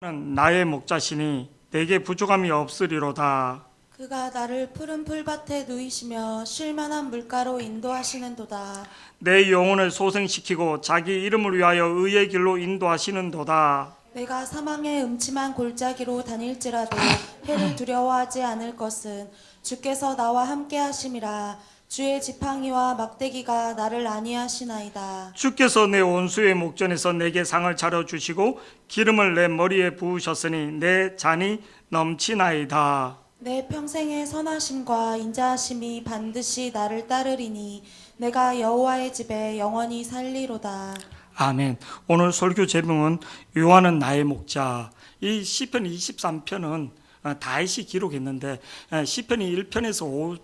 나의 목자시니 내게 부족함이 없으리로다. 그가 나를 푸른 풀밭에 누이시며 쉴만한 물가로 인도하시는도다. 내 영혼을 소생시키고 자기 이름을 위하여 의의 길로 인도하시는도다. 내가 사망의 음침한 골짜기로 다닐지라도 해를 두려워하지 않을 것은 주께서 나와 함께 하심이라. 주의 지팡이와 막대기가 나를 안위하시나이다. 주께서 내 원수의 목전에서 내게 상을 차려주시고 기름을 내 머리에 부으셨으니 내 잔이 넘치나이다. 내 평생의 선하심과 인자하심이 반드시 나를 따르리니 내가 여호와의 집에 영원히 살리로다. 아멘. 오늘 설교 제목은 요한은 나의 목자. 이 시편 23편은 다윗이 기록했는데 시편이 1편에서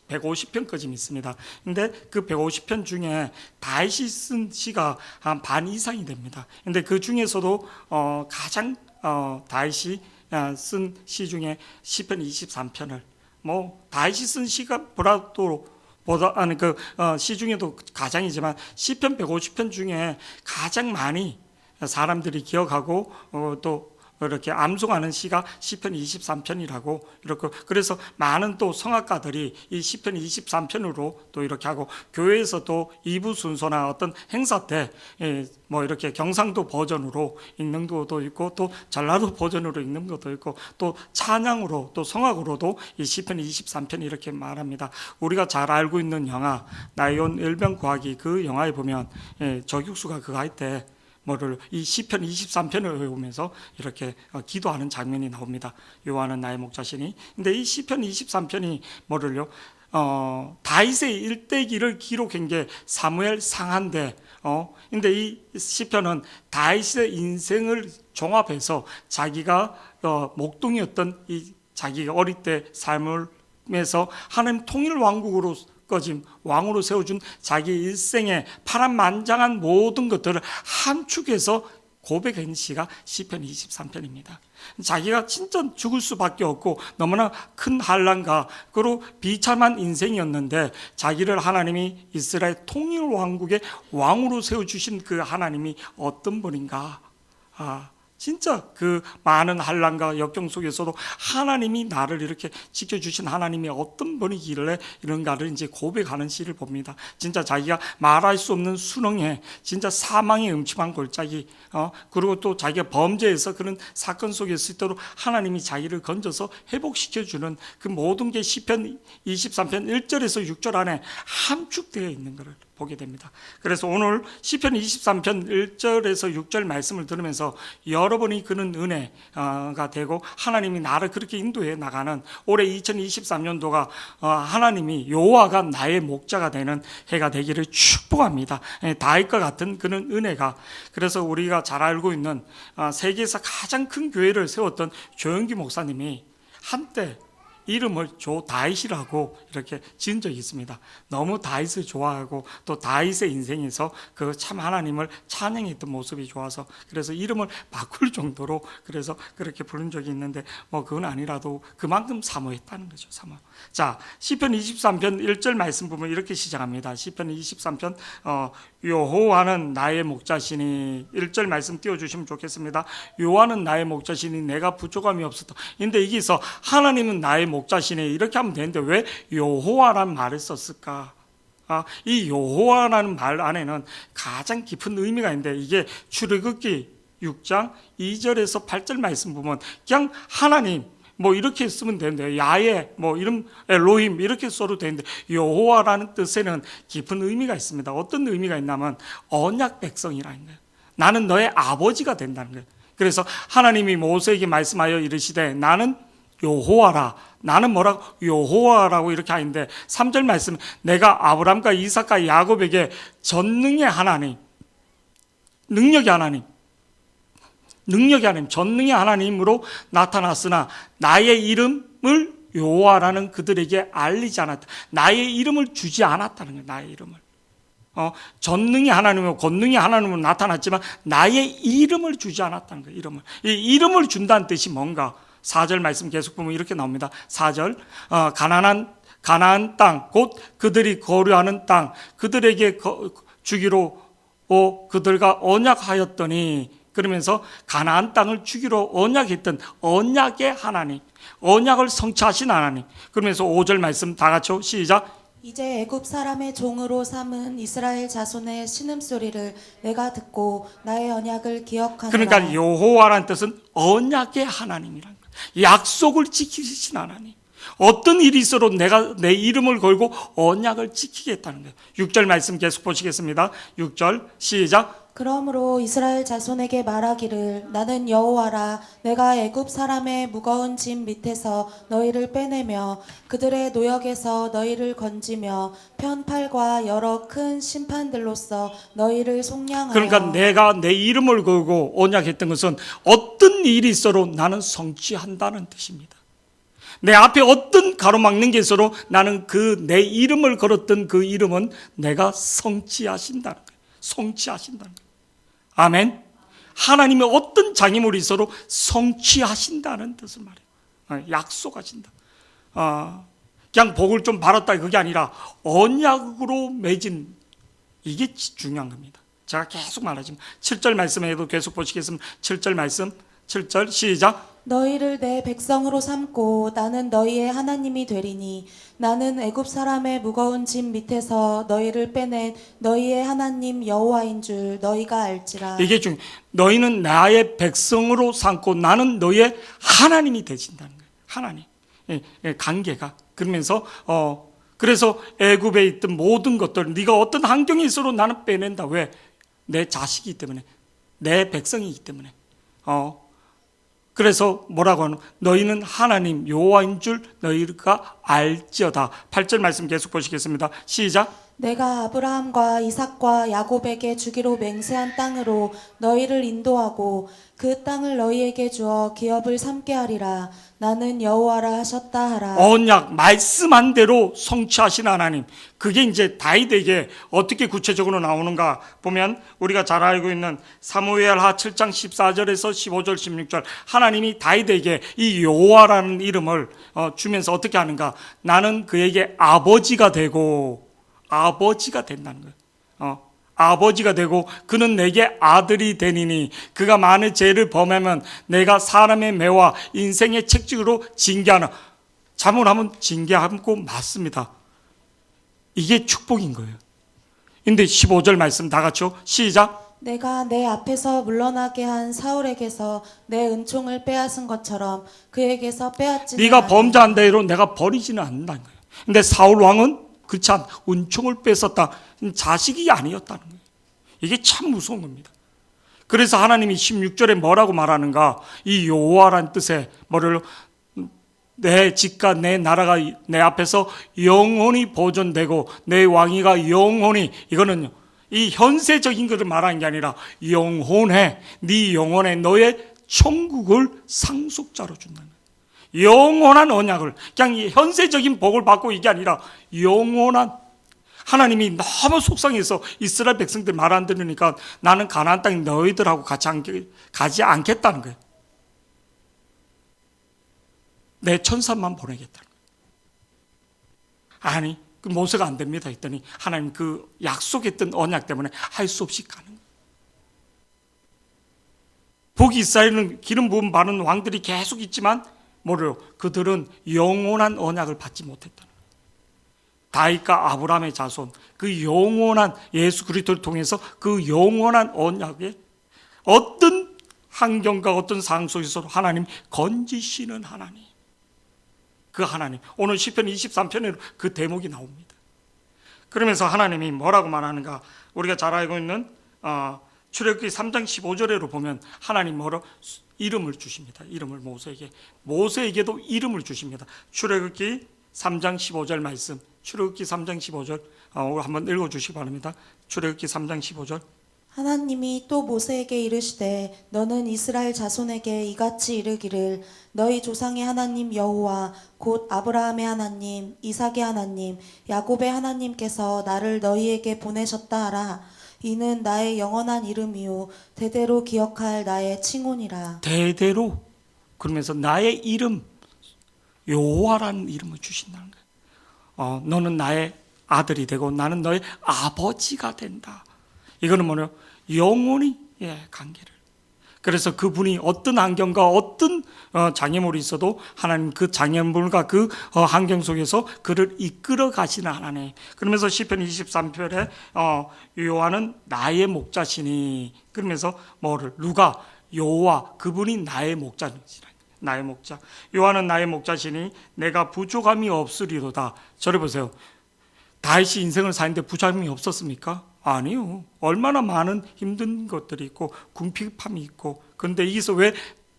150편까지 있습니다. 근데 그 150편 중에 다윗이 쓴 시가 한 반 이상이 됩니다. 근데 그 중에서도 가장 다윗이 쓴 시 중에 시편 23편을 다윗이 쓴 시가 시 중에도 가장이지만 시편 150편 중에 가장 많이 사람들이 기억하고 또 이렇게 암송하는 시가 시편 23편이라고 이렇게 그래서 많은 또 성악가들이 이 시편 23편으로 또 이렇게 하고 교회에서도 2부 순서나 어떤 행사 때 이렇게 경상도 버전으로 읽는 것도 있고 또 전라도 버전으로 읽는 것도 있고 또 찬양으로 또 성악으로도 이 시편 23편 이렇게 말합니다. 우리가 잘 알고 있는 영화 나의 일병 구하기 그 영화에 보면 저격수가 그거 할 때 이 시편 23편을 외우면서 이렇게 기도하는 장면이 나옵니다. 요한은 나의 목자시니. 근데 이 시편 23편이 다윗의 일대기를 기록한 게 사무엘 상하인데 근데 이 시편은 다윗의 인생을 종합해서 자기가 목동이었던 이 자기가 어릴 때 삶을면서 하나님 통일 왕국으로 왕으로 세워준 자기 일생의 파란만장한 모든 것들을 함축해서 고백한 시가 시편 23편입니다. 자기가 진짜 죽을 수밖에 없고 너무나 큰 환난과 그리고 비참한 인생이었는데 자기를 하나님이 이스라엘 통일 왕국의 왕으로 세워주신 그 하나님이 어떤 분인가. 진짜 그 많은 환난과 역경 속에서도 하나님이 나를 이렇게 지켜주신 하나님이 어떤 분이길래 이런가를 이제 고백하는 시를 봅니다. 진짜 자기가 말할 수 없는 수렁에 진짜 사망의 음침한 골짜기 그리고 또 자기가 범죄해서 그런 사건 속에 있을 때도 하나님이 자기를 건져서 회복시켜주는 그 모든 게 시편 23편 1절에서 6절 안에 함축되어 있는 것을 보게 됩니다. 그래서 오늘 시편 23편 1절에서 6절 말씀을 들으면서 여러분이 그는 은혜가 되고 하나님이 나를 그렇게 인도해 나가는 올해 2023년도가 하나님이 여호와가 나의 목자가 되는 해가 되기를 축복합니다. 다윗과 같은 그는 은혜가 그래서 우리가 잘 알고 있는 세계에서 가장 큰 교회를 세웠던 조영기 목사님이 한때 이름을 조다윗이라고 이렇게 지은 적이 있습니다. 너무 다윗을 좋아하고 또 다윗의 인생에서 그 참 하나님을 찬양했던 모습이 좋아서 그래서 이름을 바꿀 정도로 그래서 그렇게 부른 적이 있는데 그건 아니라도 그만큼 사모했다는 거죠. 사모. 자, 시편 23편 1절 말씀 보면 이렇게 시작합니다. 시편 23편 여호와는 나의 목자시니 1절 말씀 띄워주시면 좋겠습니다. 여호와는 나의 목자시니 내가 부족함이 없었다. 근데 여기서 하나님은 나의 목자시니 이렇게 하면 되는데 왜 여호와란 말을 썼을까? 이 여호와라는 말 안에는 가장 깊은 의미가 있는데 이게 출애굽기 6장 2절에서 8절 말씀 보면 그냥 하나님 이렇게 쓰면 되는데 야훼 이름 엘로힘 이렇게 써도 되는데 여호와라는 뜻에는 깊은 의미가 있습니다. 어떤 의미가 있냐면 언약 백성이라는 거예요. 나는 너의 아버지가 된다는 거예요. 그래서 하나님이 모세에게 말씀하여 이르시되 나는 여호와라. 나는 뭐라고? 여호와라고 이렇게 하는데 3절 말씀 내가 아브람과 이삭과 야곱에게 전능의 하나님, 능력의 하나님, 전능의 하나님으로 나타났으나 나의 이름을 여호와라는 그들에게 알리지 않았다. 나의 이름을 주지 않았다는 거예요. 나의 이름을. 전능의 하나님이고 권능의 하나님으로 나타났지만 나의 이름을 주지 않았다는 거예요. 이 이름을 준다는 뜻이 뭔가? 4절 말씀 계속 보면 이렇게 나옵니다. 4절 가나안 땅 곧 그들이 거류하는 땅 그들에게 주기로 그들과 언약하였더니 그러면서 가나안 땅을 주기로 언약했던 언약의 하나님, 언약을 성취하신 하나님. 그러면서 5절 말씀 다 같이 시작. 이제 애굽 사람의 종으로 삼은 이스라엘 자손의 신음소리를 내가 듣고 나의 언약을 기억하노라. 그러니까 여호와라는 뜻은 언약의 하나님이란 거예요. 약속을 지키신 하나님. 어떤 일이 있어도 내가 내 이름을 걸고 언약을 지키겠다는 거예요. 6절 말씀 계속 보시겠습니다. 6절 시작. 그러므로 이스라엘 자손에게 말하기를 나는 여호와라. 내가 애굽 사람의 무거운 짐 밑에서 너희를 빼내며 그들의 노역에서 너희를 건지며 편팔과 여러 큰 심판들로서 너희를 속량하여. 그러니까 내가 내 이름을 걸고 언약했던 것은 어떤 일이 있어도 나는 성취한다는 뜻입니다. 내 앞에 어떤 가로막는 게 있어도 나는 그 내 이름을 걸었던 그 이름은 내가 성취하신다는 거예요. 성취하신다는 거예요. 아멘. 하나님의 어떤 장애물이 있어도 성취하신다는 뜻을 말해요. 약속하신다. 그냥 복을 좀 받았다 그게 아니라 언약으로 맺은, 이게 중요한 겁니다. 제가 계속 말하지만 7절 말씀에도 계속 보시겠습니다. 7절 말씀 7절 시작. 너희를 내 백성으로 삼고 나는 너희의 하나님이 되리니 나는 애굽 사람의 무거운 짐 밑에서 너희를 빼낸 너희의 하나님 여호와인 줄 너희가 알지라. 이게 너희는 나의 백성으로 삼고 나는 너희의 하나님이 되신다는 거예요. 하나님. 관계가. 그러면서 그래서 애굽에 있던 모든 것들 네가 어떤 환경에 있어도 나는 빼낸다. 왜? 내 자식이기 때문에. 내 백성이기 때문에. 그래서 뭐라고 하는? 너희는 하나님 여호와인 줄 너희가 알지어다. 8절 말씀 계속 보시겠습니다. 시작. 내가 아브라함과 이삭과 야곱에게 주기로 맹세한 땅으로 너희를 인도하고 그 땅을 너희에게 주어 기업을 삼게 하리라. 나는 여호와라 하셨다 하라. 언약 말씀한 대로 성취하신 하나님. 그게 이제 다윗에게 어떻게 구체적으로 나오는가 보면 우리가 잘 알고 있는 사무엘하 7장 14절에서 15절 16절 하나님이 다윗에게 이 여호와라는 이름을 주면서 어떻게 하는가? 나는 그에게 아버지가 되고 아버지가 된다는 거예요. 아버지가 되고 그는 내게 아들이 되니니 그가 만일 죄를 범하면 내가 사람의 매와 인생의 책찍으로 징계하나. 잘못하면 징계하고 맞습니다. 이게 축복인 거예요. 근데 15절 말씀 다 같이요. 시작. 내가 내 앞에서 물러나게 한 사울에게서 내 은총을 빼앗은 것처럼 그에게서 빼앗지는 네가 아니하리라. 범죄한 대로 내가 버리지는 않는다는 거예요. 근데 사울 왕은 그렇지 않, 은총을 뺏었다. 자식이 아니었다는 거예요. 이게 참 무서운 겁니다. 그래서 하나님이 16절에 뭐라고 말하는가? 이 여호와란 뜻에 뭐를 내 집과 내 나라가 내 앞에서 영원히 보존되고 내 왕위가 영원히, 이거는요 이 현세적인 것을 말하는 게 아니라 영혼에, 네 영혼에 너의 천국을 상속자로 준다는 거예요. 영원한 언약을, 그냥 현세적인 복을 받고 이게 아니라 영원한. 하나님이 너무 속상해서 이스라엘 백성들 말 안 들으니까 나는 가나안 땅에 너희들하고 같이 가지 않겠다는 거예요. 내 천사만 보내겠다는 거예요. 아니, 그 모세가 안 됩니다 했더니 하나님 그 약속했던 언약 때문에 할 수 없이 가는 거예요. 북이스라엘은 기름 부음 받은 왕들이 계속 있지만 뭐래요? 그들은 영원한 언약을 받지 못했다는 거예요. 다윗과 아브라함의 자손, 그 영원한 예수 그리스도를 통해서 그 영원한 언약에 어떤 환경과 어떤 상황 속에서도 하나님 건지시는 하나님. 그 하나님. 오늘 시편 23편에도 그 대목이 나옵니다. 그러면서 하나님이 뭐라고 말하는가? 우리가 잘 알고 있는 출애굽기 3장 15절에로 보면 하나님 뭐로 이름을 주십니다. 이름을 모세에게도 이름을 주십니다. 출애굽기 3장 15절 말씀. 출애굽기 3장 15절 한번 읽어주시기 바랍니다. 출애굽기 3장 15절. 하나님이 또 모세에게 이르시되 너는 이스라엘 자손에게 이같이 이르기를 너희 조상의 하나님 여호와 곧 아브라함의 하나님 이삭의 하나님 야곱의 하나님께서 나를 너희에게 보내셨다 하라. 이는 나의 영원한 이름이요 대대로 기억할 나의 칭혼이라. 대대로. 그러면서 나의 이름 여호와라는 이름을 주신다는 거예요. 너는 나의 아들이 되고 나는 너의 아버지가 된다. 이거는 뭐냐? 영원히 관계를. 그래서 그분이 어떤 환경과 어떤 장애물이 있어도 하나님 그 장애물과 그 환경 속에서 그를 이끌어 가시는 하나님. 그러면서 시편 23편에 여호와는 나의 목자시니, 그러면서 뭐를 누가 여호와 그분이 나의 목자시니, 나의 목자. 여호와는 나의 목자시니 내가 부족함이 없으리로다. 저를 보세요. 다윗이 인생을 사는데 부족함이 없었습니까? 아니요. 얼마나 많은 힘든 것들이 있고 궁핍함이 있고, 그런데 여기서 왜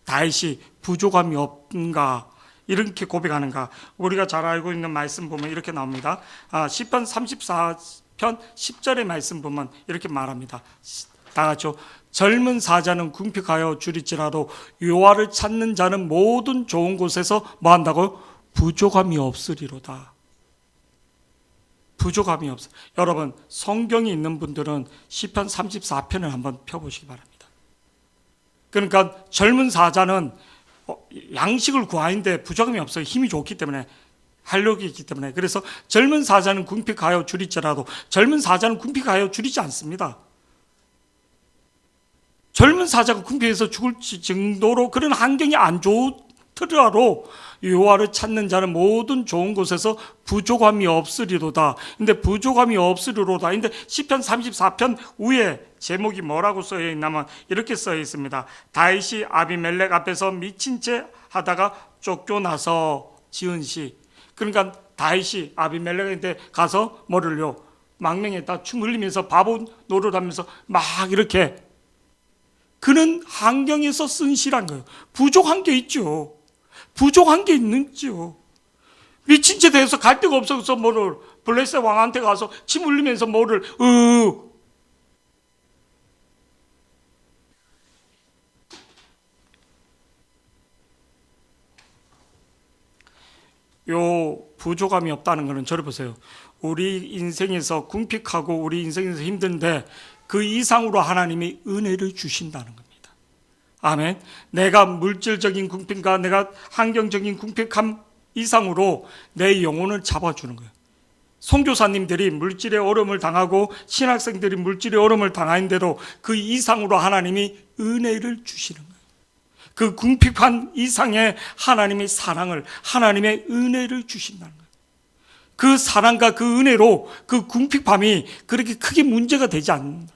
다윗이 부족함이 없는가 이렇게 고백하는가? 우리가 잘 알고 있는 말씀 보면 이렇게 나옵니다. 시편 34편 10절의 말씀 보면 이렇게 말합니다. 다 같이요. 젊은 사자는 궁핍하여 줄일지라도 여호와를 찾는 자는 모든 좋은 곳에서 뭐 한다고요? 부족함이 없으리로다. 부족함이 없어. 여러분, 성경이 있는 분들은 시편 34편을 한번 펴보시기 바랍니다. 그러니까 젊은 사자는 양식을 구하는데 부족함이 없어요. 힘이 좋기 때문에, 활력이 있기 때문에. 그래서 젊은 사자는 궁핍하여 줄일지라도 젊은 사자는 궁핍하여 줄이지 않습니다. 젊은 사자가 궁핍해서 죽을 정도로 그런 환경이 안 좋더라도 여호와를 찾는 자는 모든 좋은 곳에서 부족함이 없으리로다. 근데 부족함이 없으리로다. 근데 시편 34편 위에 제목이 뭐라고 쓰여 있냐면 이렇게 쓰여 있습니다. 다윗이 아비멜렉 앞에서 미친 채 하다가 쫓겨나서 지은 시. 그러니까 다윗이 아비멜렉한테 가서 뭐를요? 망명에다 춤 흘리면서 바보 노릇하면서 막 이렇게 그런 환경에서 쓴 시란 거예요. 부족한 게 있죠. 부족한 게 있는지요. 미친 채 돼서 갈 데가 없어서 뭐를 블레셋 왕한테 가서 침 흘리면서 뭐를 요 부족함이 없다는 것은 저를 보세요. 우리 인생에서 궁핍하고 우리 인생에서 힘든데 그 이상으로 하나님이 은혜를 주신다는 겁니다. 아멘. 내가 물질적인 궁핍과 내가 환경적인 궁핍함 이상으로 내 영혼을 잡아주는 거예요. 선교사님들이 물질의 어려움을 당하고 신학생들이 물질의 어려움을 당하는데도 그 이상으로 하나님이 은혜를 주시는 거예요. 그 궁핍한 이상의 하나님의 사랑을, 하나님의 은혜를 주신다는 거예요. 그 사랑과 그 은혜로 그 궁핍함이 그렇게 크게 문제가 되지 않는다.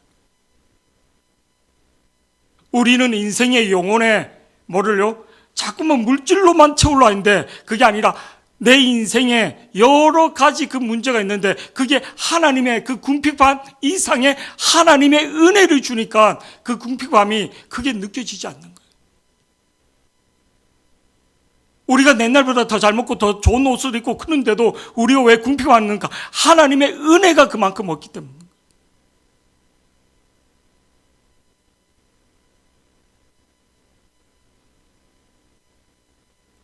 우리는 인생의 영혼에 뭐를요? 자꾸만 물질로만 채우려 하는데 그게 아니라 내 인생에 여러 가지 그 문제가 있는데 그게 하나님의 그 궁핍한 이상의 하나님의 은혜를 주니까 그 궁핍함이 크게 느껴지지 않는 거예요. 우리가 옛날보다 더 잘 먹고 더 좋은 옷을 입고 그런데도 우리가 왜 궁핍하는가? 하나님의 은혜가 그만큼 없기 때문에.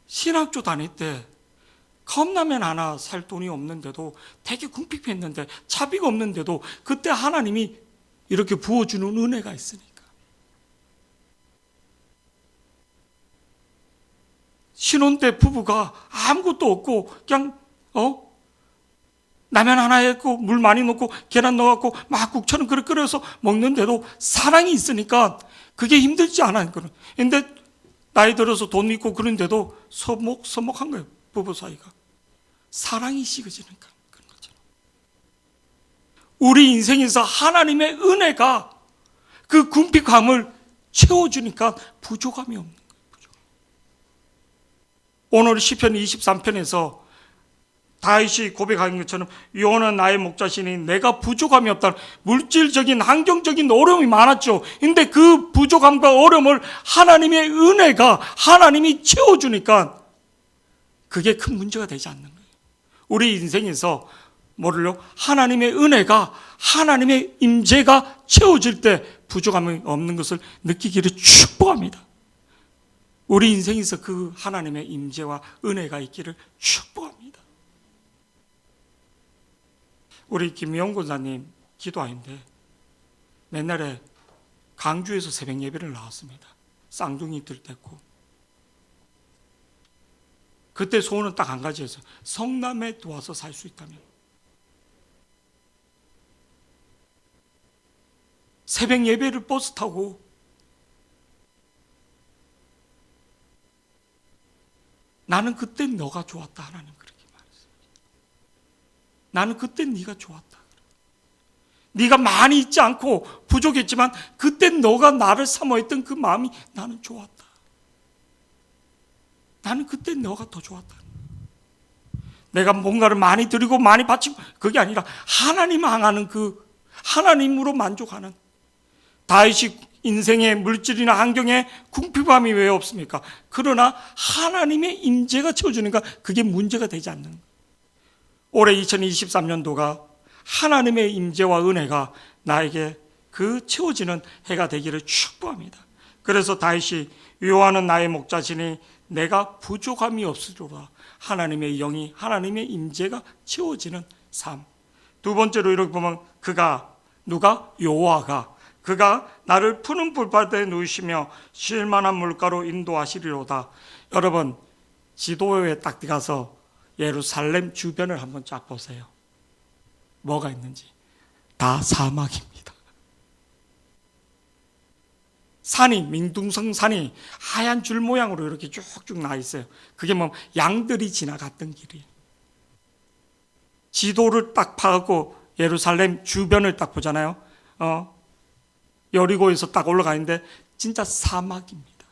신학교 다닐 때 컵라면 하나 살 돈이 없는데도 되게 궁핍했는데 차비가 없는데도 그때 하나님이 이렇게 부어주는 은혜가 있으니까. 신혼 때 부부가 아무것도 없고 그냥 라면 하나 했고 물 많이 넣고 계란 넣어갖고 막 국처럼 그렇게 끓여서 먹는데도 사랑이 있으니까 그게 힘들지 않아요. 그런데 나이 들어서 돈 있고 그런데도 서먹서먹한 거예요. 부부 사이가. 사랑이 식어지니까 그런 거죠. 우리 인생에서 하나님의 은혜가 그 궁핍함을 채워주니까 부족함이 없는 거예요. 오늘 시편 23편에서 다윗이 고백하는 것처럼 여호와는 나의 목자시니 내가 부족함이 없다. 물질적인 환경적인 어려움이 많았죠. 근데 그 부족함과 어려움을 하나님의 은혜가 하나님이 채워주니까 그게 큰 문제가 되지 않는 거예요. 우리 인생에서 뭐를요? 하나님의 은혜가 하나님의 임재가 채워질 때 부족함이 없는 것을 느끼기를 축복합니다. 우리 인생에서 그 하나님의 임재와 은혜가 있기를 축복합니다. 우리 김영 권사님 기도하는데 옛날에 강주에서 새벽 예배를 나왔습니다. 쌍둥이 들댔고 그때 소원은 딱 한 가지였어요. 성남에 도와서 살 수 있다면. 새벽 예배를 버스 타고 나는 그때 너가 좋았다. 하나님 그렇게 말했어요. 나는 그때 네가 좋았다. 네가 많이 있지 않고 부족했지만 그때 너가 나를 사모했던 그 마음이 나는 좋았다. 나는 그때 너가 더 좋았다. 내가 뭔가를 많이 드리고 많이 바치고 그게 아니라 하나님 향하는 그 하나님으로 만족하는. 다윗이 인생의 물질이나 환경에 궁핍함이 왜 없습니까? 그러나 하나님의 임재가 채워주니까 그게 문제가 되지 않는 거예요. 올해 2023년도가 하나님의 임재와 은혜가 나에게 그 채워지는 해가 되기를 축복합니다. 그래서 다윗이 여호와는 나의 목자시니 내가 부족함이 없으리로다. 하나님의 영이 하나님의 임재가 채워지는 삶. 두 번째로 이렇게 보면 그가 누가? 여호와가 그가 나를 푸른 풀밭에 누이시며 쉴 만한 물가로 인도하시리로다. 여러분 지도에 딱 가서 예루살렘 주변을 한번 쫙 보세요. 뭐가 있는지 다 사막입니다. 산이 민둥성 산이 하얀 줄 모양으로 이렇게 쭉쭉 나 있어요. 그게 뭐 양들이 지나갔던 길이에요. 지도를 딱 파갖고 예루살렘 주변을 딱 보잖아요. 여리고에서 딱 올라가는데 진짜 사막입니다.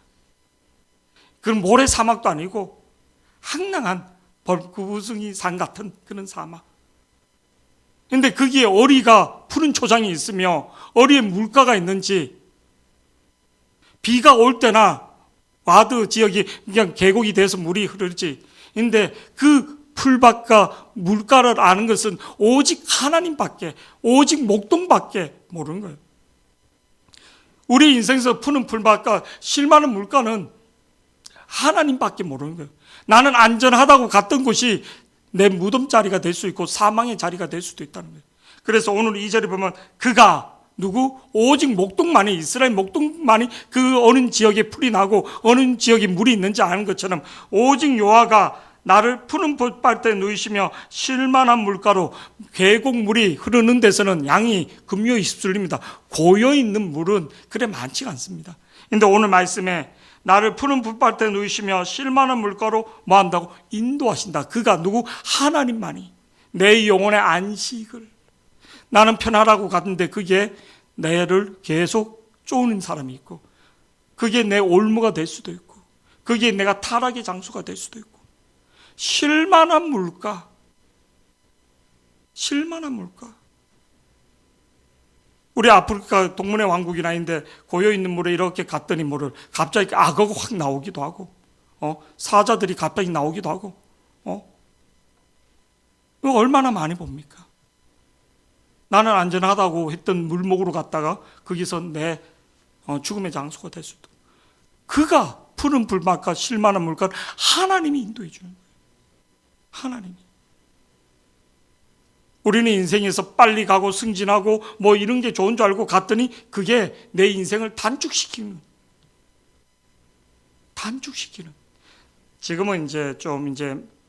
그건 모래 사막도 아니고 황량한 벌구부승이 산 같은 그런 사막. 근데 거기에 어리가 푸른 초장이 있으며 어리에 물가가 있는지 비가 올 때나 와드 지역이 그냥 계곡이 돼서 물이 흐르지. 근데 그 풀밭과 물가를 아는 것은 오직 하나님밖에, 오직 목동밖에 모르는 거예요. 우리 인생에서 푸는 풀밭과 쉴 만한 물가는 하나님밖에 모르는 거예요. 나는 안전하다고 갔던 곳이 내 무덤 자리가 될 수 있고 사망의 자리가 될 수도 있다는 거예요. 그래서 오늘 이 절에 보면 그가 누구? 오직 목동만이 이스라엘 목동만이 그 어느 지역에 풀이 나고 어느 지역에 물이 있는지 아는 것처럼 오직 여호와가 나를 푸른 풀밭에 누이시며 쉴만한 물가로 계곡물이 흐르는 데서는 양이 금요일 휩쓸립니다. 고여있는 물은 그래 많지가 않습니다. 근데 오늘 말씀에 나를 푸른 풀밭에 누이시며 쉴만한 물가로 뭐 한다고? 인도하신다. 그가 누구? 하나님만이 내 영혼의 안식을. 나는 편하라고 갔는데 그게 내를 계속 쪼는 사람이 있고 그게 내 올무가 될 수도 있고 그게 내가 타락의 장소가 될 수도 있고 쉴만한 물가, 쉴만한 물가. 우리 아프리카 동문의 왕국이나 있는데 고여있는 물에 이렇게 갔더니 물을 갑자기 악어가 확 나오기도 하고 사자들이 갑자기 나오기도 하고 이거 얼마나 많이 봅니까? 나는 안전하다고 했던 물목으로 갔다가 거기서 내 죽음의 장소가 될 수도. 그가 푸른 불밭과 쉴만한 물가를 하나님이 인도해 주는 거예요. 하나님이. 우리는 인생에서 빨리 가고 승진하고 뭐 이런 게 좋은 줄 알고 갔더니 그게 내 인생을 단축시키는. 지금은 이제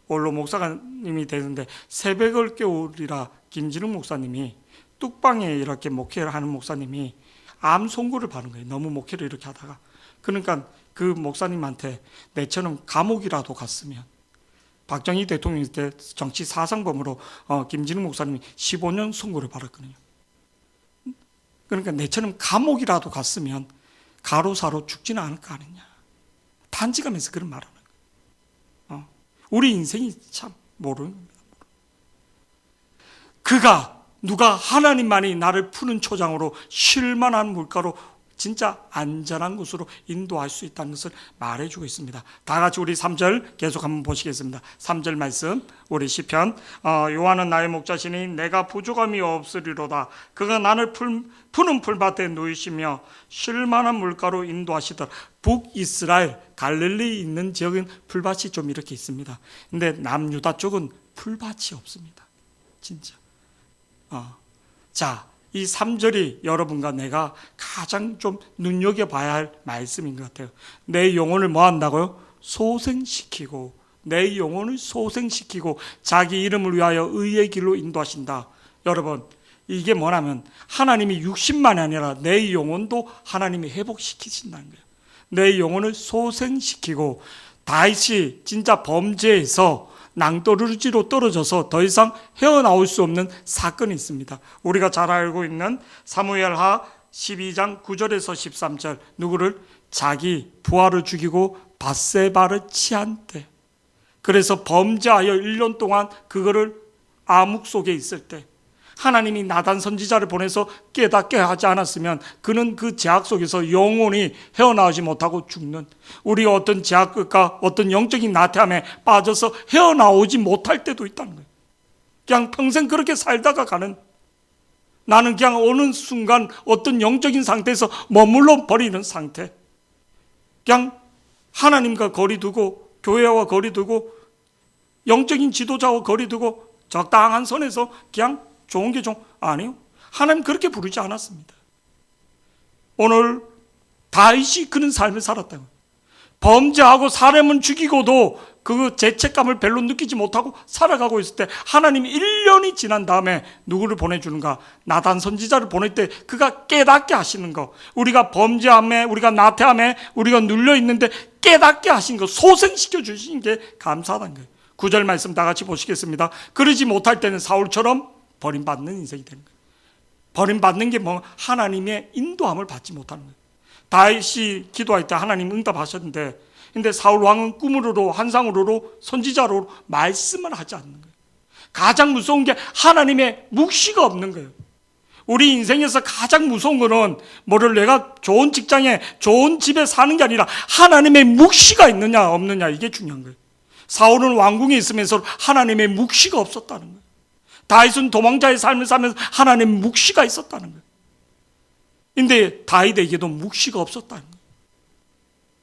원로 목사님이 되는데 새벽을 깨우리라 김진웅 목사님이 뚝방에 이렇게 목회를 하는 목사님이 암 송구를 받은 거예요. 너무 목회를 이렇게 하다가. 그러니까 그 목사님한테 내처럼 감옥이라도 갔으면 박정희 대통령 때 정치 사상범으로 김진웅 목사님이 15년 선고를 받았거든요. 그러니까 내처럼 감옥이라도 갔으면 가로사로 죽지는 않을 거 아니냐. 단지감에서 그런 말하는 거예요. 우리 인생이 참 모르는 겁니다. 그가 누가 하나님만이 나를 푸는 초장으로 쉴만한 물가로 진짜 안전한 곳으로 인도할 수 있다는 것을 말해주고 있습니다. 다 같이 우리 3절 계속 한번 보시겠습니다. 3절 말씀 우리 시편 여호와는 나의 목자시니 내가 부족함이 없으리로다. 그가 나를 푸는 풀밭에 누이시며 쉴만한 물가로 인도하시더라. 북이스라엘 갈릴리 있는 지역은 풀밭이 좀 이렇게 있습니다. 근데 남유다 쪽은 풀밭이 없습니다. 진짜. 자, 이 3절이 여러분과 내가 가장 좀 눈여겨봐야 할 말씀인 것 같아요. 내 영혼을 뭐 한다고요? 소생시키고, 내 영혼을 소생시키고 자기 이름을 위하여 의의 길로 인도하신다. 여러분, 이게 뭐냐면 하나님이 육신만이 아니라 내 영혼도 하나님이 회복시키신다는 거예요. 내 영혼을 소생시키고 다윗이 진짜 범죄에서 낭떠러지로 떨어져서 더 이상 헤어나올 수 없는 사건이 있습니다. 우리가 잘 알고 있는 사무엘하 12장 9절에서 13절, 누구를? 자기 부하를 죽이고 밧세바를 취한 때, 그래서 범죄하여 1년 동안 그거를 암흑 속에 있을 때 하나님이 나단 선지자를 보내서 깨닫게 하지 않았으면 그는 그 제약 속에서 영원히 헤어나오지 못하고 죽는, 우리가 어떤 제약과 어떤 영적인 나태함에 빠져서 헤어나오지 못할 때도 있다는 거예요. 그냥 평생 그렇게 살다가 가는, 나는 그냥 어느 순간 어떤 영적인 상태에서 머물러 버리는 상태, 그냥 하나님과 거리두고 교회와 거리두고 영적인 지도자와 거리두고 적당한 선에서 그냥 좋은 게 아니요. 하나님 그렇게 부르지 않았습니다. 오늘 다윗이 그런 삶을 살았다고. 범죄하고 사람은 죽이고도 그 죄책감을 별로 느끼지 못하고 살아가고 있을 때 하나님이 1년이 지난 다음에 누구를 보내주는가? 나단 선지자를 보낼 때 그가 깨닫게 하시는 거, 우리가 범죄함에, 우리가 나태함에, 우리가 눌려있는데 깨닫게 하신 거, 소생시켜 주신 게 감사하다는 거예요. 9절 말씀 다 같이 보시겠습니다. 그러지 못할 때는 사울처럼 버림받는 인생이 되는 거예요. 버림받는 게 뭐? 하나님의 인도함을 받지 못하는 거예요. 다윗이 기도할 때 하나님 응답하셨는데, 근데 사울 왕은 꿈으로, 환상으로, 선지자로 말씀을 하지 않는 거예요. 가장 무서운 게 하나님의 묵시가 없는 거예요. 우리 인생에서 가장 무서운 거는 뭐를, 내가 좋은 직장에 좋은 집에 사는 게 아니라 하나님의 묵시가 있느냐 없느냐, 이게 중요한 거예요. 사울은 왕궁에 있으면서 하나님의 묵시가 없었다는 거예요. 다윗은 도망자의 삶을 살면서 하나님의 묵시가 있었다는 거예요. 근데 다윗에게도 묵시가 없었다는 거예요.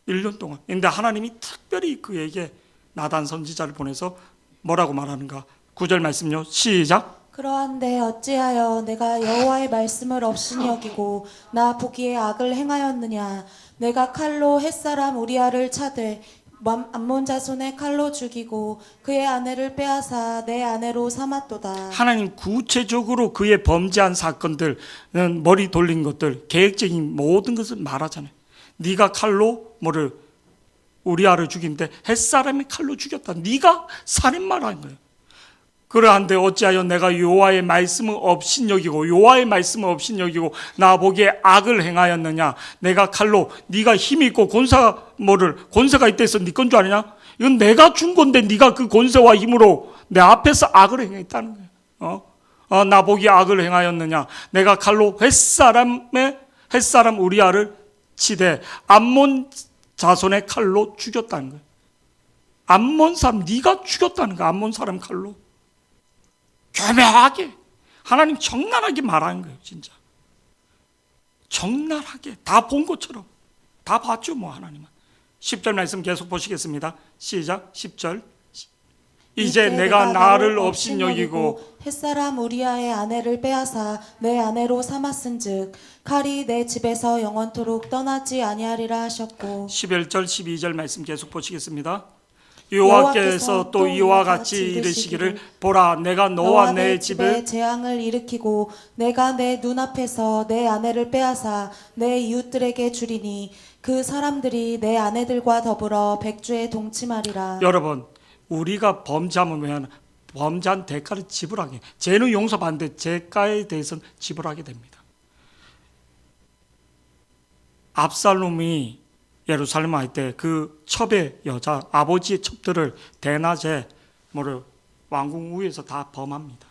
1년 동안. 근데 하나님이 특별히 그에게 나단 선지자를 보내서 뭐라고 말하는가? 9절 말씀요. 시작. 그러한데 어찌하여 내가 여호와의 말씀을 없이 여기고 나 보기에 악을 행하였느냐? 내가 칼로 햇사람 우리아를 차되 암몬 자손의 칼로 죽이고 그의 아내를 빼앗아 내 아내로 삼았도다. 하나님 구체적으로 그의 범죄한 사건들, 머리 돌린 것들, 계획적인 모든 것을 말하잖아요. 네가 칼로 뭐를, 우리아를 죽인데 햇사람이 칼로 죽였다. 네가 살인마를 한 거예요. 그러한데 어찌하여 내가 여호와의 말씀을 업신여기고, 여호와의 말씀을 업신여기고 나 보기에 악을 행하였느냐? 내가 칼로, 네가 힘이 있고 권세가 있다 해서 네 건 줄 아느냐? 이건 내가 준 건데 네가 그 권세와 힘으로 내 앞에서 악을 행했다는 거예요. 나 보기에 악을 행하였느냐? 내가 칼로 햇사람 우리아를 치되 암몬 자손의 칼로 죽였다는 거예요. 암몬 사람 네가 죽였다는 거야. 암몬 사람 칼로. 교묘하게 하나님 적나라하게 말하는 거예요. 진짜 적나라하게 다 본 것처럼 다 봤죠. 뭐 하나님은. 10절 말씀 계속 보시겠습니다. 시작. 10절. 이제 내가 나를 업신여기고 햇사람 우리아의 아내를 빼앗아 내 아내로 삼았은즉 칼이 내 집에서 영원토록 떠나지 아니하리라 하셨고. 11절 12절 말씀 계속 보시겠습니다. 여호와께서 또 이와 같이 이르시기를, 보라 내가 너와 내 집에 재앙을 일으키고 내가 내 눈앞에서 내 아내를 빼앗아 내 이웃들에게 주리니 그 사람들이 내 아내들과 더불어 백주에 동침하리라. 여러분, 우리가 범죄하면 왜 하나? 범죄한 대가를 지불하게, 죄는 용서받는데 죄가에 대해서는 지불하게 됩니다. 압살롬이 예루살렘 할 때 그 첩의 여자, 아버지의 첩들을 대낮에 왕궁 위에서 다 범합니다.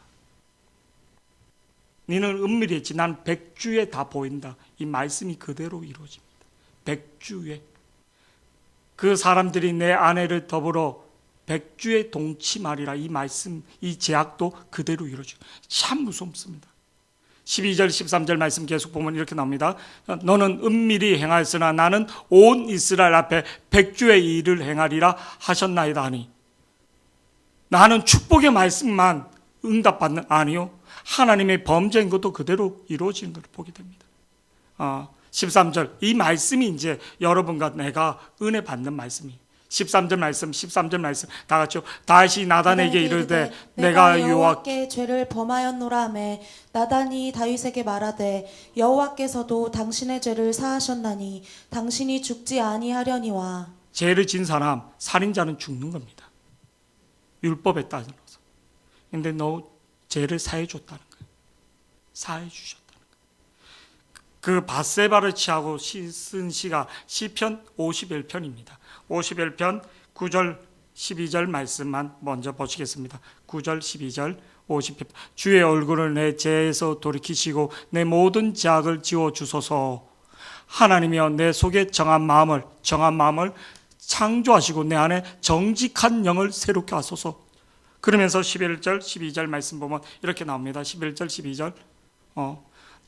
너는 은밀히 했지 난 백주에 다 보인다. 이 말씀이 그대로 이루어집니다. 백주에. 그 사람들이 내 아내를 더불어 백주에 동침하리라. 이 말씀, 이 제약도 그대로 이루어지고 참 무섭습니다. 12절 13절 말씀 계속 보면 이렇게 나옵니다. 너는 은밀히 행하였으나 나는 온 이스라엘 앞에 백주의 일을 행하리라 하셨나이다 하니, 나는 축복의 말씀만 응답받는, 아니요, 하나님의 범죄인 것도 그대로 이루어지는 것을 보게 됩니다. 13절 이 말씀이 이제 여러분과 내가 은혜 받는 말씀이. 13절 말씀 다 같이요. 다시 나단에게 이르되 내가 여호와께 죄를 범하였노라 하매 나단이 다윗에게 말하되 여호와께서도 당신의 죄를 사하셨나니 당신이 죽지 아니하려니와. 죄를 진 사람, 살인자는 죽는 겁니다. 율법에 따라서. 근데 너 죄를 사해 줬다는 거예요. 사해 주셨다는 거예요. 그 밧세바를 취하고 쓴 시가 시편 51편입니다. 51편 9절 12절 말씀만 먼저 보시겠습니다. 9절 12절 50편. 주의 얼굴을 내 죄에서 돌이키시고 내 모든 죄악을 지워 주소서. 하나님이여 내 속에 정한 마음을 창조하시고 내 안에 정직한 영을 새롭게 하소서. 그러면서 11절 12절 말씀 보면 이렇게 나옵니다. 11절 12절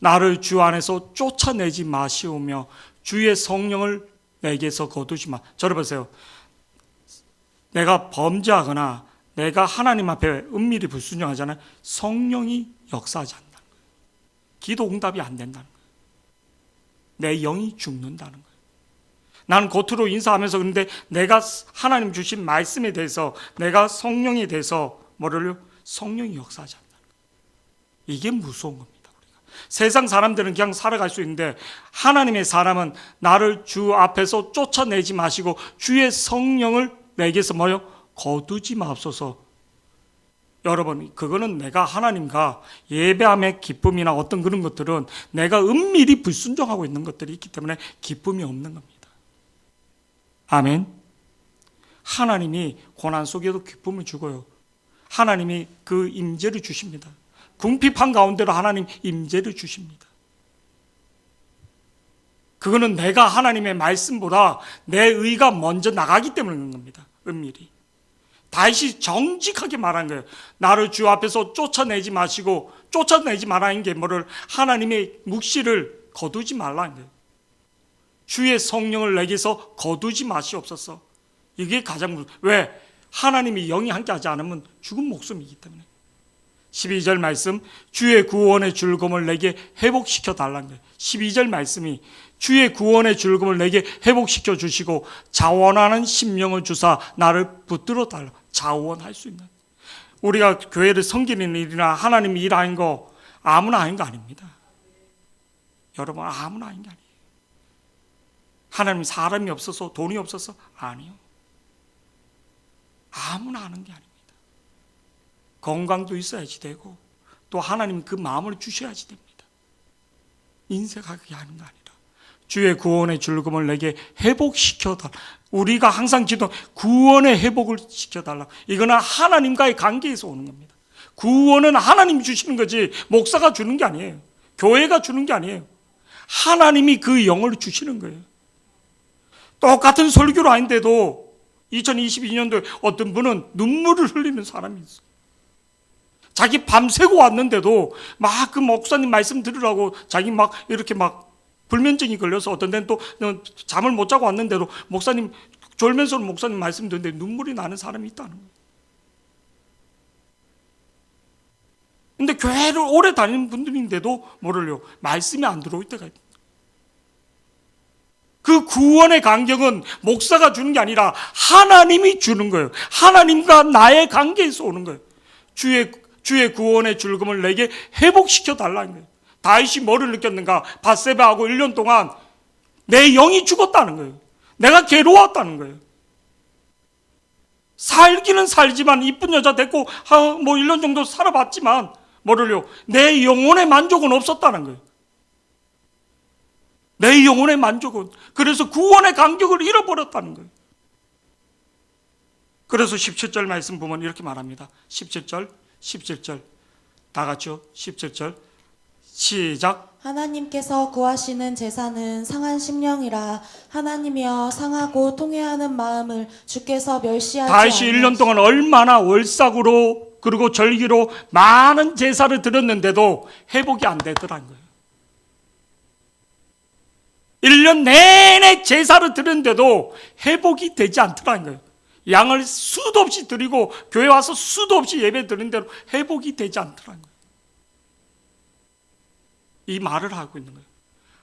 나를 주 안에서 쫓아내지 마시오며 주의 성령을 내게서 거두지 마. 저를 보세요. 내가 범죄하거나 내가 하나님 앞에 은밀히 불순종하잖아요. 성령이 역사하지 않는다는 거예요. 기도 응답이 안 된다는 거예요. 내 영이 죽는다는 거예요. 나는 겉으로 인사하면서 그런데 내가 하나님 주신 말씀에 대해서 내가 성령에 대해서 뭐를요? 성령이 역사하지 않는다는 거예요. 이게 무서운 겁니다. 우리가. 세상 사람들은 그냥 살아갈 수 있는데 하나님의 사람은 나를 주 앞에서 쫓아내지 마시고 주의 성령을 내게서 뭐요? 거두지 마옵소서. 여러분, 그거는 내가 하나님과 예배함의 기쁨이나 어떤 그런 것들은 내가 은밀히 불순종하고 있는 것들이 있기 때문에 기쁨이 없는 겁니다. 아멘. 하나님이 고난 속에도 기쁨을 주고요. 하나님이 그 임재를 주십니다. 궁핍한 가운데로 하나님 임재를 주십니다. 그거는 내가 하나님의 말씀보다 내 의가 먼저 나가기 때문에 그런 겁니다. 은밀히. 다윗이 정직하게 말한 거예요. 나를 주 앞에서 쫓아내지 마시고, 쫓아내지 말라는 게 뭐를 하나님의 묵시를 거두지 말라는 거예요. 주의 성령을 내게서 거두지 마시옵소서. 이게 가장 왜? 하나님이 영이 함께하지 않으면 죽은 목숨이기 때문에. 12절 말씀, 주의 구원의 즐거움을 내게 회복시켜 달라는 거예요. 12절 말씀이 주의 구원의 즐거움을 내게 회복시켜 주시고 자원하는 심령을 주사 나를 붙들어 달라. 자원할 수 있는. 우리가 교회를 섬기는 일이나 하나님이 일하는 거 아무나 하는 거 아닙니다. 여러분, 아무나 하는 게 아니에요. 하나님 사람이 없어서 돈이 없어서 아니요. 아무나 하는 게 아닙니다. 건강도 있어야지 되고 또 하나님 그 마음을 주셔야지 됩니다. 인생가 그게 하는 거 아니라 주의 구원의 즐거움을 내게 회복시켜달라. 우리가 항상 기도 구원의 회복을 시켜달라. 이거는 하나님과의 관계에서 오는 겁니다. 구원은 하나님이 주시는 거지 목사가 주는 게 아니에요. 교회가 주는 게 아니에요. 하나님이 그 영을 주시는 거예요. 똑같은 설교로 아닌데도 2022년도에 어떤 분은 눈물을 흘리는 사람이 있어요. 자기 밤새고 왔는데도 막 그 목사님 말씀 들으라고 자기 막 이렇게 막 불면증이 걸려서 어떤 데는 또 잠을 못 자고 왔는데도 목사님 졸면서 목사님 말씀 듣는데 눈물이 나는 사람이 있다는 거예요. 근데 교회를 오래 다니는 분들인데도 뭐를요? 말씀이 안 들어올 때가 있다. 그 구원의 간격은 목사가 주는 게 아니라 하나님이 주는 거예요. 하나님과 나의 관계에서 오는 거예요. 주의 구원의 즐거움을 내게 회복시켜 달라는 거예요. 다윗이 뭐를 느꼈는가? 밧세바하고 1년 동안 내 영이 죽었다는 거예요. 내가 괴로웠다는 거예요. 살기는 살지만 이쁜 여자 됐고 뭐 1년 정도 살아봤지만 뭐를요? 내 영혼의 만족은 없었다는 거예요. 내 영혼의 만족은. 그래서 구원의 간격을 잃어버렸다는 거예요. 그래서 17절 말씀 보면 이렇게 말합니다. 17절 다 같이요. 17절 시작. 하나님께서 구하시는 제사는 상한 심령이라. 하나님이여 상하고 통회하는 마음을 주께서 멸시하지 다윗이 1년 동안 얼마나 월삭으로 그리고 절기로 많은 제사를 드렸는데도 회복이 안 되더라는 거예요. 1년 내내 제사를 드렸는데도 회복이 되지 않더라는 거예요. 양을 수도 없이 드리고 교회 와서 수도 없이 예배 드리는 대로 회복이 되지 않더라는 거예요. 이 말을 하고 있는 거예요.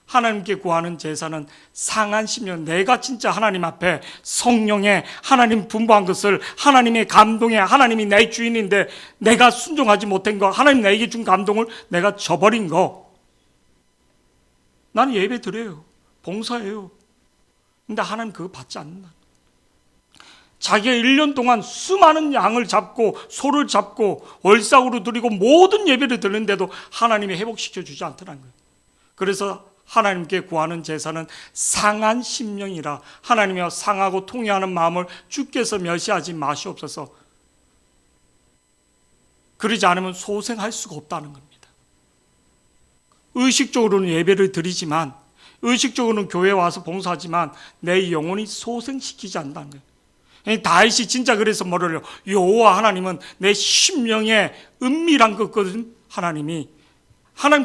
하나님께 구하는 제사는 상한 심령, 내가 진짜 하나님 앞에 성령에 하나님 분부한 것을 하나님의 감동에 하나님이 내 주인인데 내가 순종하지 못한 거, 하나님 나에게 준 감동을 내가 저버린 거, 나는 예배 드려요. 봉사해요. 근데 하나님 그거 받지 않는다. 자기가 1년 동안 수많은 양을 잡고 소를 잡고 월삭으로 드리고 모든 예배를 드리는데도 하나님이 회복시켜 주지 않더라는 거예요. 그래서 하나님께 구하는 제사는 상한 심령이라, 하나님이여 상하고 통회하는 마음을 주께서 멸시하지 마시옵소서. 그러지 않으면 소생할 수가 없다는 겁니다. 의식적으로는 예배를 드리지만, 의식적으로는 교회에 와서 봉사하지만 내 영혼이 소생시키지 않는다는 거예요. 다윗이 진짜 그래서 뭐래요? 여호와 하나님은 내 심령에 은밀한 것거든. 하나님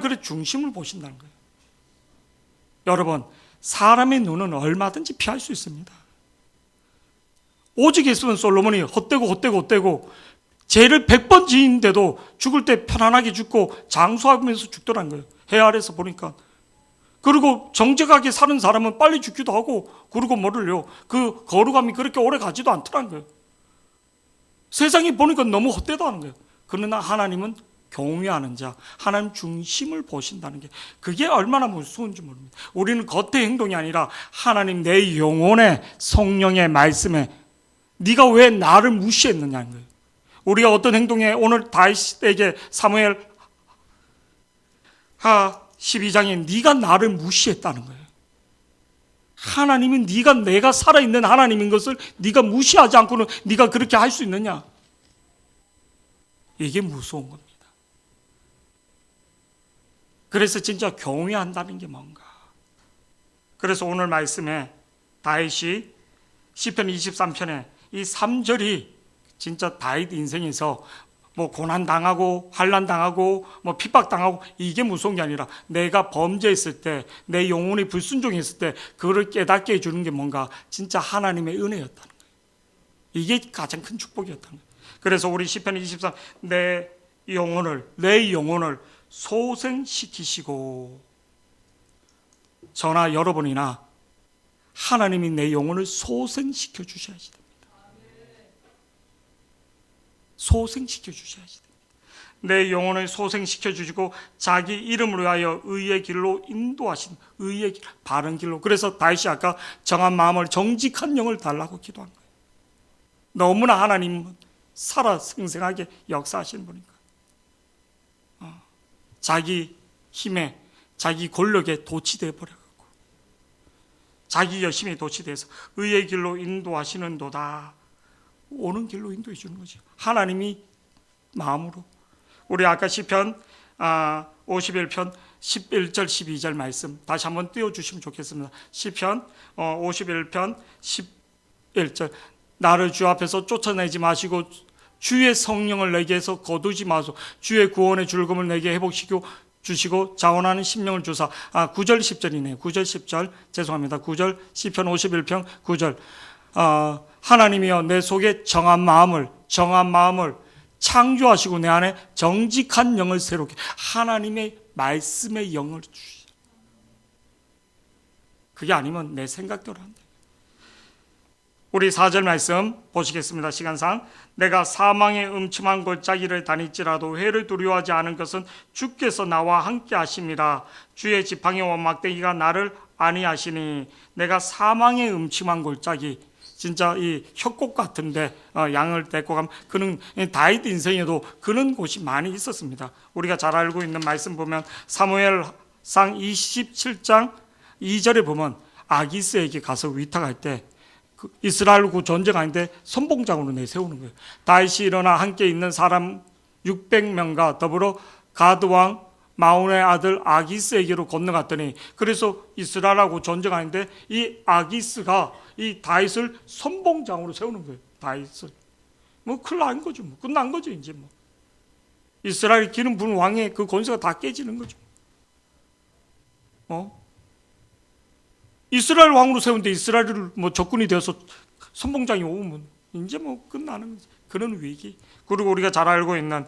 그래 중심을 보신다는 거예요. 여러분, 사람의 눈은 얼마든지 피할 수 있습니다. 오직 있으면 솔로몬이 헛되고 죄를 100번 지은데도 죽을 때 편안하게 죽고 장수하면서 죽더라는 거예요. 해 아래서 보니까. 그리고 정직하게 사는 사람은 빨리 죽기도 하고, 그리고 뭐를요, 그 거룩함이 그렇게 오래 가지도 않더라는 거예요. 세상이 보니까 너무 헛되다는 거예요. 그러나 하나님은 경외하는 자, 하나님 중심을 보신다는 게, 그게 얼마나 무서운지 모릅니다. 우리는 겉의 행동이 아니라 하나님 내 영혼의 성령의 말씀에 네가 왜 나를 무시했느냐는 거예요. 우리가 어떤 행동에, 오늘 다윗에게 사무엘 12장에 네가 나를 무시했다는 거예요. 하나님은 내가 살아있는 하나님인 것을 네가 무시하지 않고는 네가 그렇게 할 수 있느냐? 이게 무서운 겁니다. 그래서 진짜 경외한다는 게 뭔가. 그래서 오늘 말씀에 다윗이 시편 23편에 이 3절이 진짜 다윗 인생에서 뭐 고난당하고 환난당하고 뭐 핍박당하고 이게 무서운 게 아니라 내가 범죄했을 때, 내 영혼이 불순종했을 때 그거를 깨닫게 해주는 게 뭔가 진짜 하나님의 은혜였다는 거예요. 이게 가장 큰 축복이었다는 거예요. 그래서 우리 시편 23 내 영혼을 소생시키시고, 저나 여러분이나 하나님이 내 영혼을 소생시켜 주셔야지 됩니다. 소생시켜 주셔야지 됩니다. 내 영혼을 소생시켜 주시고 자기 이름을 위하여 의의 길로 인도하신, 의의 길, 바른 길로. 그래서 다윗이 아까 정한 마음을, 정직한 영을 달라고 기도한 거예요. 너무나 하나님은 살아 생생하게 역사하시는 분이니까. 자기 힘에, 자기 권력에 도취되어 버려갖고 자기 열심에 도취돼서 의의 길로 인도하시는도다. 오는 길로 인도해 주는 거죠. 하나님이 마음으로. 우리 아까 시편 51편 11절 12절 말씀 다시 한번 띄워주시면 좋겠습니다. 시편 51편 11절 나를 주 앞에서 쫓아내지 마시고 주의 성령을 내게서 거두지 마소. 주의 구원의 즐거움을 내게 회복시키고 주시고 자원하는 심령을 주사. 9절 10절이네요. 9절 10절 죄송합니다. 9절 시편 51편 9절 하나님이여 내 속에 정한 마음을 창조하시고 내 안에 정직한 영을 새롭게. 하나님의 말씀의 영을 주시죠. 그게 아니면 내 생각대로 한다. 우리 4절 말씀 보시겠습니다. 시간상 내가 사망의 음침한 골짜기를 다닐지라도 해를 두려워하지 않은 것은 주께서 나와 함께 하심이라. 주의 지팡이와 막대기가 나를 안위하시니. 내가 사망의 음침한 골짜기, 진짜 이 협곡 같은데 양을 데리고 가면, 그는 다윗 인생에도 그런 곳이 많이 있었습니다. 우리가 잘 알고 있는 말씀 보면 사무엘상 27장 2절에 보면 아기스에게 가서 위탁할 때 이스라엘과 전쟁하는데 선봉장으로 내세우는 거예요. 다윗이 일어나 함께 있는 사람 600명과 더불어 가드왕 마온의 아들 아기스에게로 건너갔더니, 그래서 이스라엘하고 전쟁하는데 이 아기스가 이 다윗을 선봉장으로 세우는 거예요. 다윗을 뭐 큰일 난 거죠. 뭐 끝난 거죠. 이제 뭐 이스라엘 기름 부은 왕의 그 권세가 다 깨지는 거죠. 이스라엘 왕으로 세운데 이스라엘을 뭐 적군이 되어서 선봉장이 오면 이제 뭐 끝나는 거지. 그런 위기. 그리고 우리가 잘 알고 있는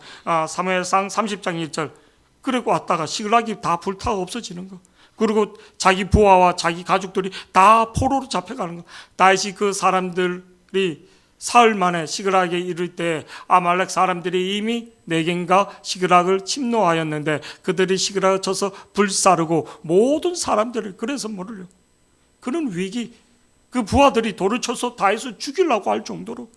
사무엘상 30장 1절 그리고 왔다가 시글락이 다 불타가 없어지는 거. 그리고 자기 부하와 자기 가족들이 다 포로로 잡혀가는 거. 다윗이 그 사람들이 사흘 만에 시글락에 이를 때 아말렉 사람들이 이미 네겐과 시글락을 침노하였는데 그들이 시글락을 쳐서 불사르고 모든 사람들을, 그래서 뭐를요? 그런 위기, 그 부하들이 돌을 쳐서 다윗을 죽이려고 할 정도로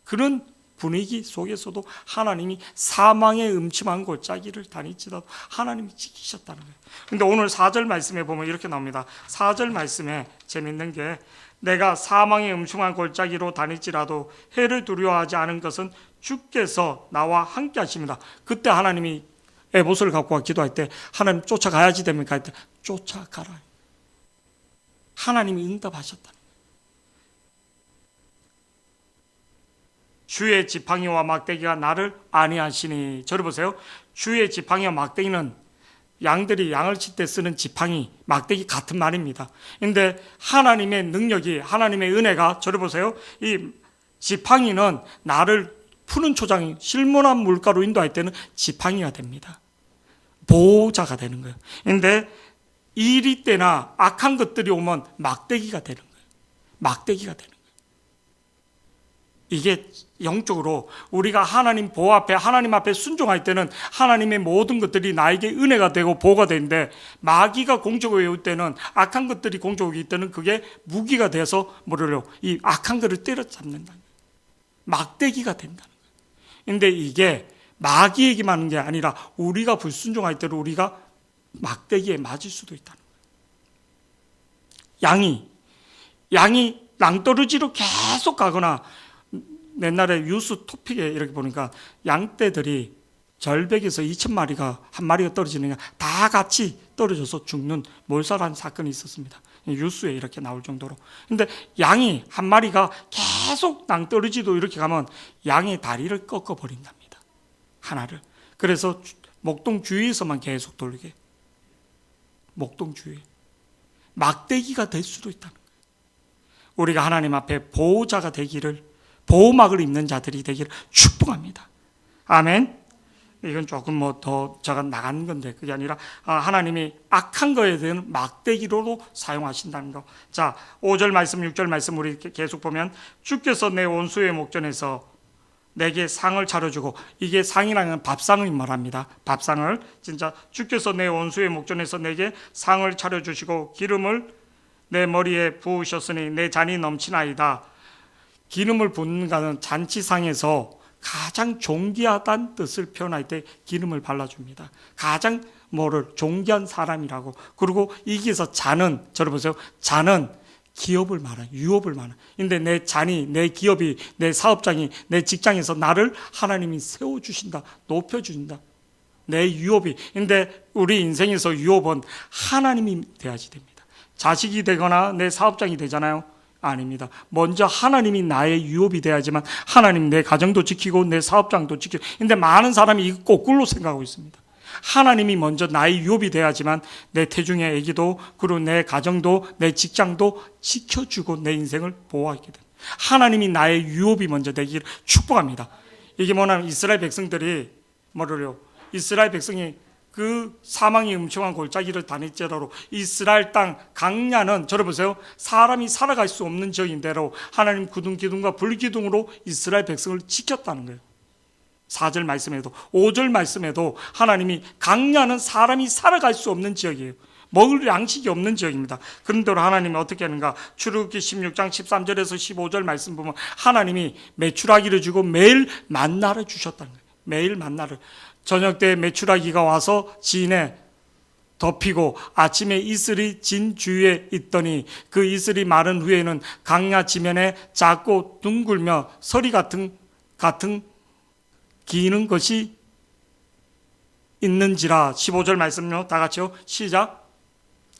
그런 분위기 속에서도 하나님이 사망의 음침한 골짜기를 다닐지라도 하나님이 지키셨다는 거예요. 근데 오늘 4절 말씀에 보면 이렇게 나옵니다. 4절 말씀에 재밌는 게 내가 사망의 음침한 골짜기로 다닐지라도 해를 두려워하지 않은 것은 주께서 나와 함께 하십니다. 그때 하나님이 에봇을 갖고 와 기도할 때 하나님 쫓아가야지 됩니까? 할 때 쫓아가라. 하나님이 응답하셨다는 거예요. 주의 지팡이와 막대기가 나를 안위하시니. 저를 보세요. 주의 지팡이와 막대기는 양들이 양을 칠 때 쓰는 지팡이, 막대기 같은 말입니다. 근데 하나님의 능력이, 하나님의 은혜가, 저를 보세요. 이 지팡이는 나를 푸는 초장, 실문한 물가로 인도할 때는 지팡이가 됩니다. 보호자가 되는 거예요. 근데 일이 때나 악한 것들이 오면 막대기가 되는 거예요. 막대기가 되는 거예요. 이게 영적으로 우리가 하나님 보호 앞에, 하나님 앞에 순종할 때는 하나님의 모든 것들이 나에게 은혜가 되고 보호가 되는데, 마귀가 공격을 해올 때는, 악한 것들이 공격을 할 때는 그게 무기가 돼서 뭐래요? 이 악한 것을 때려잡는다는 거예요. 막대기가 된다는 거예요. 근데 이게 마귀에게만 하는 게 아니라 우리가 불순종할 때로 우리가 막대기에 맞을 수도 있다는 거예요. 양이 낭떠러지로 계속 가거나, 옛날에 뉴스 토픽에 이렇게 보니까 양떼들이 절벽에서 2,000마리가 한 마리가 떨어지느냐 다 같이 떨어져서 죽는 몰살한 사건이 있었습니다. 뉴스에 이렇게 나올 정도로. 근데 양이 한 마리가 계속 낭떠러지도 이렇게 가면 양의 다리를 꺾어버린답니다. 하나를. 그래서 목동 주위에서만 계속 돌게. 목동 주위. 막대기가 될 수도 있다는 거예요. 우리가 하나님 앞에 보호자가 되기를, 보호막을 입는 자들이 되기를 축복합니다. 아멘. 이건 조금 더 제가 나간 건데 그게 아니라 하나님이 악한 거에 대한 막대기로도 사용하신다는 거. 자, 5절 말씀, 6절 말씀 우리 계속 보면 주께서 내 원수의 목전에서 내게 상을 차려주고, 이게 상이라는 밥상을 말합니다. 밥상을. 진짜 주께서 내 원수의 목전에서 내게 상을 차려주시고 기름을 내 머리에 부으셨으니 내 잔이 넘치나이다. 기름을 붓는 것은 잔치상에서 가장 존귀하다는 뜻을 표현할 때 기름을 발라줍니다. 가장 존귀한 사람이라고. 그리고 여기서 잔은, 저를 보세요. 잔은 기업을 말하는, 유업을 말하는. 근데 내 잔이, 내 기업이, 내 사업장이, 내 직장에서 나를 하나님이 세워주신다, 높여주신다. 내 유업이. 근데 우리 인생에서 유업은 하나님이 돼야지 됩니다. 자식이 되거나 내 사업장이 되잖아요. 아닙니다. 먼저 하나님이 나의 유업이 돼야지만 하나님 내 가정도 지키고 내 사업장도 지키고. 근데 많은 사람이 이거 거꾸로 생각하고 있습니다. 하나님이 먼저 나의 유업이 돼야지만 내 태중의 아기도, 그리고 내 가정도, 내 직장도 지켜주고 내 인생을 보호하게 됩니다. 하나님이 나의 유업이 먼저 되기를 축복합니다. 이게 뭐냐면 이스라엘 백성들이 이스라엘 백성이 그 사망이 음침한 골짜기를 다닐지라도 이스라엘 땅 강야는, 저를 보세요. 사람이 살아갈 수 없는 지역인데로 하나님 기둥과 불기둥으로 이스라엘 백성을 지켰다는 거예요. 4절 말씀에도, 5절 말씀에도 하나님이, 강야는 사람이 살아갈 수 없는 지역이에요. 먹을 양식이 없는 지역입니다. 그런데로 하나님이 어떻게 하는가? 출애굽기 16장 13절에서 15절 말씀 보면 하나님이 메추라기를 주고 매일 만나를 주셨다는 거예요. 매일 만나를. 저녁 때 메추라기가 와서 진에 덮이고 아침에 이슬이 진 주위에 있더니 그 이슬이 마른 후에는 강야 지면에 작고 둥글며 서리 같은 기는 것이 있는지라. 15절 말씀요. 다 같이요. 시작.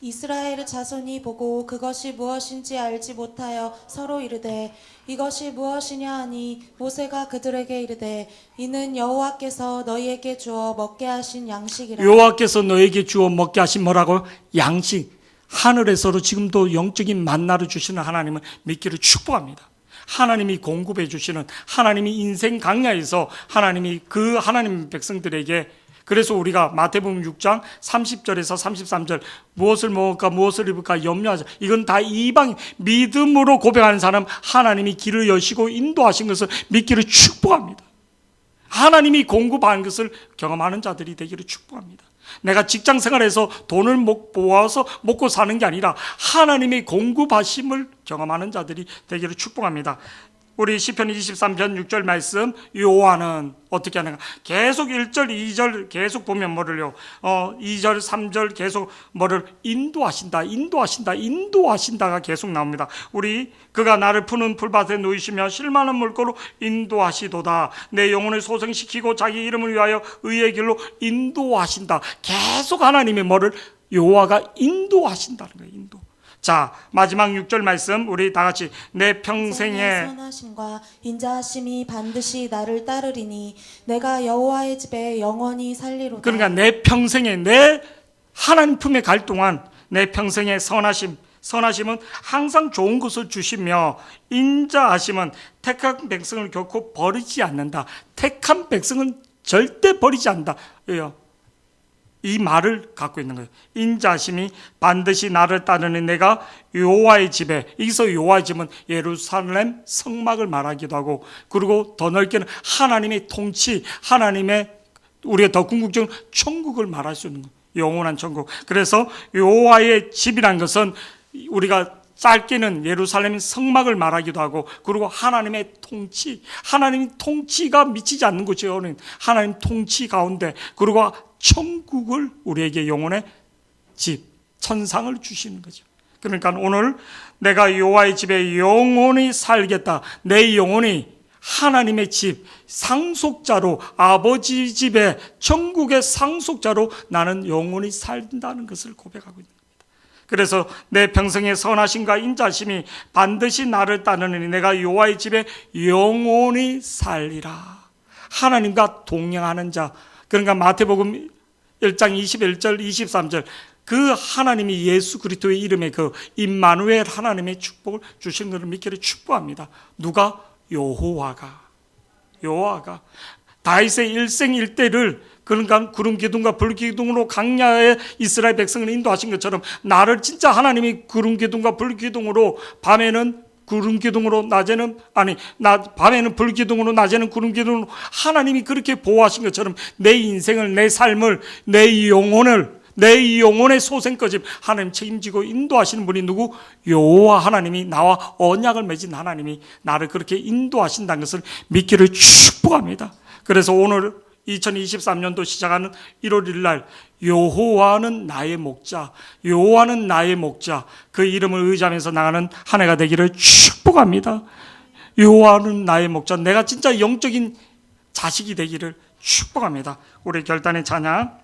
이스라엘의 자손이 보고 그것이 무엇인지 알지 못하여 서로 이르되 이것이 무엇이냐 하니 모세가 그들에게 이르되 이는 여호와께서 너희에게 주어 먹게 하신 양식이라. 여호와께서 너에게 주어 먹게 하신 뭐라고? 양식. 하늘에서도 지금도 영적인 만나를 주시는 하나님을 믿기를 축복합니다. 하나님이 공급해 주시는, 하나님이 인생 강야에서 하나님이 그 하나님 백성들에게, 그래서 우리가 마태복음 6장 30절에서 33절 무엇을 먹을까 무엇을 입을까 염려하자. 이건 다 이방 믿음으로 고백하는 사람 하나님이 길을 여시고 인도하신 것을 믿기를 축복합니다. 하나님이 공급하는 것을 경험하는 자들이 되기를 축복합니다. 내가 직장 생활에서 돈을 모아서 먹고 사는 게 아니라 하나님의 공급하심을 경험하는 자들이 되기를 축복합니다. 우리 시편 23편 6절 말씀, 여호와는 어떻게 하는가? 계속 1절, 2절 계속 보면 뭐를요? 2절, 3절 계속 뭐를 인도하신다가 계속 나옵니다. 우리 그가 나를 푸는 풀밭에 누이시며 실만한 물가로 인도하시도다. 내 영혼을 소생시키고 자기 이름을 위하여 의의 길로 인도하신다. 계속 하나님의 뭐를 여호와가 인도하신다는 거예요. 인도. 자, 마지막 6절 말씀 우리 다 같이 내 평생에 선하심과 인자하심이 반드시 나를 따르리니 내가 여호와의 집에 영원히 살리로다. 그러니까 내 평생에 내 하나님 품에 갈 동안 내 평생에 선하심은 항상 좋은 것을 주시며 인자하심은 택한 백성을 결코 버리지 않는다. 택한 백성은 절대 버리지 않는다. 이 말을 갖고 있는 거예요. 인자심이 반드시 나를 따르니 내가 여호와의 집에, 여기서 여호와의 집은 예루살렘 성막을 말하기도 하고, 그리고 더 넓게는 하나님의 통치, 하나님의 우리가 더 궁극적으로 천국을 말할 수 있는 거예요. 영원한 천국. 그래서 여호와의 집이란 것은 우리가 짧게는 예루살렘 성막을 말하기도 하고, 그리고 하나님의 통치, 하나님의 통치가 미치지 않는 곳이에요. 하나님 통치 가운데, 그리고 천국을 우리에게 영혼의 집, 천상을 주시는 거죠. 그러니까 오늘 내가 여호와의 집에 영원히 살겠다. 내 영혼이 하나님의 집, 상속자로, 아버지 집에 천국의 상속자로 나는 영원히 살다는 것을 고백하고 있는 겁니다. 그래서 내 평생의 선하심과 인자심이 반드시 나를 따르니 내가 여호와의 집에 영원히 살리라. 하나님과 동행하는 자, 그러니까 마태복음 1장 21절 23절 그 하나님이 예수 그리스도의 이름에 그 임마누엘 하나님의 축복을 주신 것을 믿기를 축복합니다. 누가? 여호와가 다윗의 일생일대를, 그러니까 구름 기둥과 불 기둥으로 강야에 이스라엘 백성을 인도하신 것처럼 나를 진짜 하나님이 구름 기둥과 불 기둥으로, 밤에는 구름 기둥으로, 밤에는 불 기둥으로, 낮에는 구름 기둥으로 하나님이 그렇게 보호하신 것처럼 내 인생을, 내 삶을, 내 영혼의 소생까지 하나님 책임지고 인도하시는 분이 누구? 여호와 하나님이, 나와 언약을 맺은 하나님이 나를 그렇게 인도하신다는 것을 믿기를 축복합니다. 그래서 오늘 2023년도 시작하는 1월 1일 날 여호와는 나의 목자, 여호와는 나의 목자, 그 이름을 의지하면서 나가는 한 해가 되기를 축복합니다. 여호와는 나의 목자, 내가 진짜 영적인 자식이 되기를 축복합니다. 우리 결단의 찬양